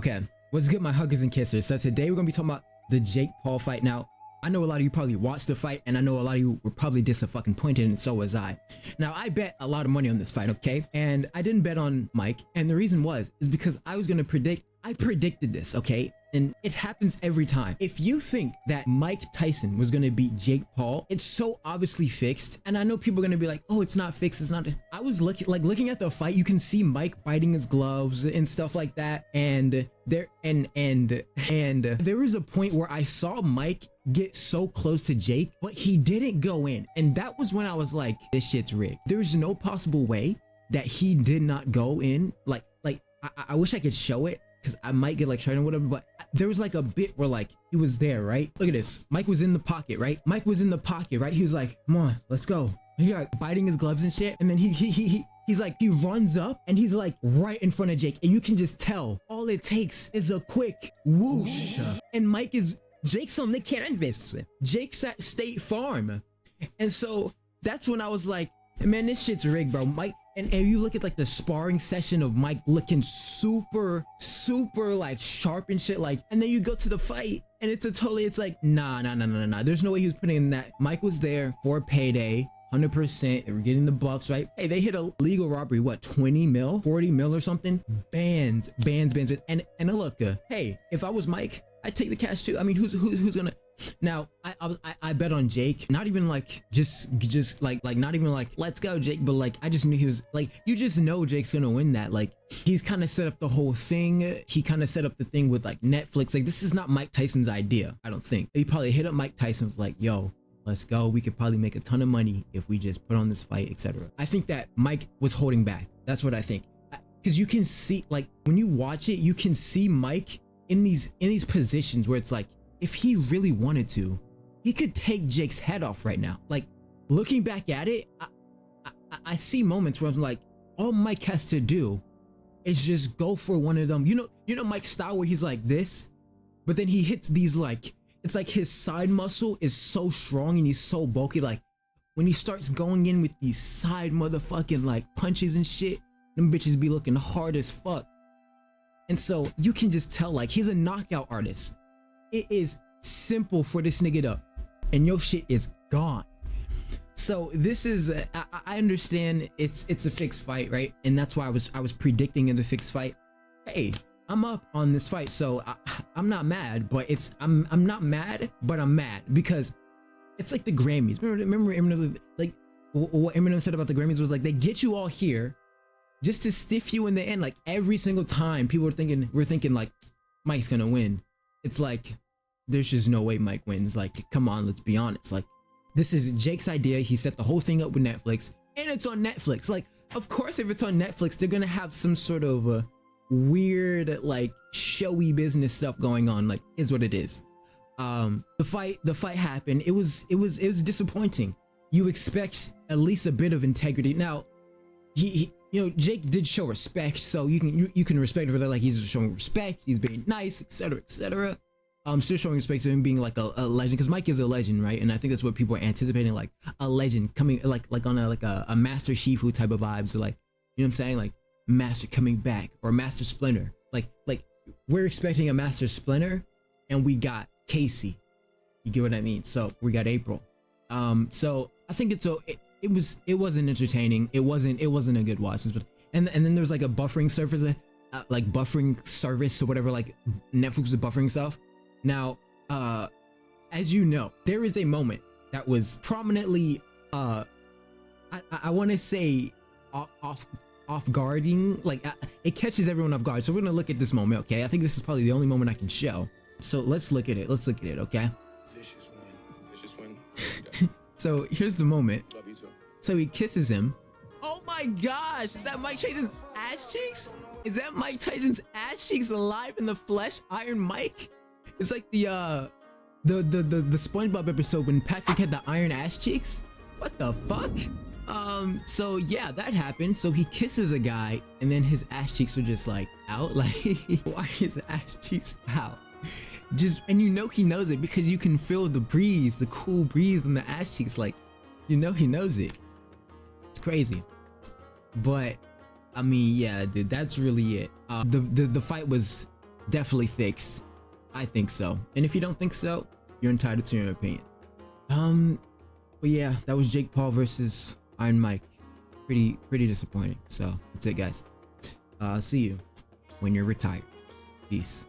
Okay, what's good, my huggers and kissers? So today we're gonna be talking about the Jake Paul fight. Now, I know a lot of you probably watched the fight, and I know a lot of you were probably disappointed, and so was I. Now, I bet a lot of money on this fight, okay? And I didn't bet on Mike, and the reason is because I was gonna I predicted this, okay? And it happens every time. If you think that Mike Tyson was gonna beat Jake Paul, it's so obviously fixed. And I know people are gonna be like, oh, it's not fixed, it's not. I was looking at the fight, you can see Mike biting his gloves and stuff like that. And there was a point where I saw Mike get so close to Jake, but he didn't go in. And that was when I was like, this shit's rigged. There's no possible way that he did not go in. I wish I could show it, because I might get like shot or whatever, but there was like a bit where like he was there, right? Look at this. Mike was in the pocket, right? Mike was in the pocket, right? He was like, come on, let's go. He like biting his gloves and shit. And then he's like, he runs up and he's like right in front of Jake. And you can just tell all it takes is a quick whoosh. And Jake's on the canvas. Jake's at State Farm. And so that's when I was like, man, this shit's rigged, bro. Mike, and you look at like the sparring session of Mike looking super like sharp and shit, like, and then you go to the fight and it's like, nah. There's no way he was putting in that. Mike was there for a payday, 100%. They were getting the bucks, right? Hey, they hit a legal robbery, what, 20 mil, 40 mil or something? Bands. And look, hey, if I was Mike, I'd take the cash too. I mean, who's gonna? Now, I bet on Jake, not even like just like not even like let's go Jake, but like I just knew he was like, you just know Jake's gonna win that. Like he's kind of set up the whole thing. He kind of set up the thing with like Netflix. Like this is not Mike Tyson's idea, I don't think. He probably hit up Mike Tyson, was like, yo, let's go. We could probably make a ton of money if we just put on this fight, etc. I think that Mike was holding back. That's what I think, because you can see, like when you watch it, you can see Mike in these positions where it's like, if he really wanted to, he could take Jake's head off right now. Like looking back at it, I see moments where I'm like, all Mike has to do is just go for one of them. You know Mike's style where he's like this, but then he hits these, like, it's like his side muscle is so strong and he's so bulky. Like when he starts going in with these side motherfucking like punches and shit, them bitches be looking hard as fuck. And so you can just tell like he's a knockout artist. It is simple for this nigga up and your shit is gone. So this is I understand it's a fixed fight, right? And that's why I was predicting it a fixed fight. Hey, I'm up on this fight, so I'm not mad, but I'm not mad, but I'm mad because it's like the Grammys. Remember Eminem, like what Eminem said about the Grammys was like, they get you all here just to stiff you in the end. Like every single time people we're thinking like Mike's gonna win. It's like, there's just no way Mike wins. Like, come on, let's be honest. Like, this is Jake's idea. He set the whole thing up with Netflix, and it's on Netflix. Like, of course, if it's on Netflix, they're gonna have some sort of weird, like, showy business stuff going on. Like, is what it is. The fight happened. It was disappointing. You expect at least a bit of integrity. Now, he Jake did show respect, so you can respect it for that. Like he's showing respect, he's being nice, etc. Still showing respect to him being like a legend, because Mike is a legend, right? And I think that's what people are anticipating, like a legend coming, like on a Master Shifu type of vibes, or like, you know what I'm saying, like Master coming back, or Master Splinter. Like we're expecting a Master Splinter, and we got Casey. You get what I mean? So we got April. So I think it wasn't entertaining. It wasn't a good watch. And then there's like a buffering service, or whatever, like Netflix is buffering stuff. Now, as you know, there is a moment that was prominently, I want to say off guarding, like it catches everyone off guard. So we're gonna look at this moment, okay? I think this is probably the only moment I can show. So let's look at it. Okay? Vicious win. So here's the moment. Love you too. So he kisses him. Oh my gosh, is that Mike Tyson's ass cheeks? Is that Mike Tyson's ass cheeks alive in the flesh? Iron Mike? It's like the SpongeBob episode when Patrick had the iron ass cheeks. What the fuck? So yeah, that happened. So he kisses a guy and then his ass cheeks are just like out. Like, why is his ass cheeks out? And you know he knows it because you can feel the breeze, the cool breeze on the ass cheeks. Like, you know he knows it. It's crazy. But I mean, yeah, dude, that's really it. The fight was definitely fixed. I think so. And if you don't think so, you're entitled to your opinion. But yeah, that was Jake Paul versus Iron Mike. Pretty disappointing. So that's it, guys. See you when you're retired. Peace.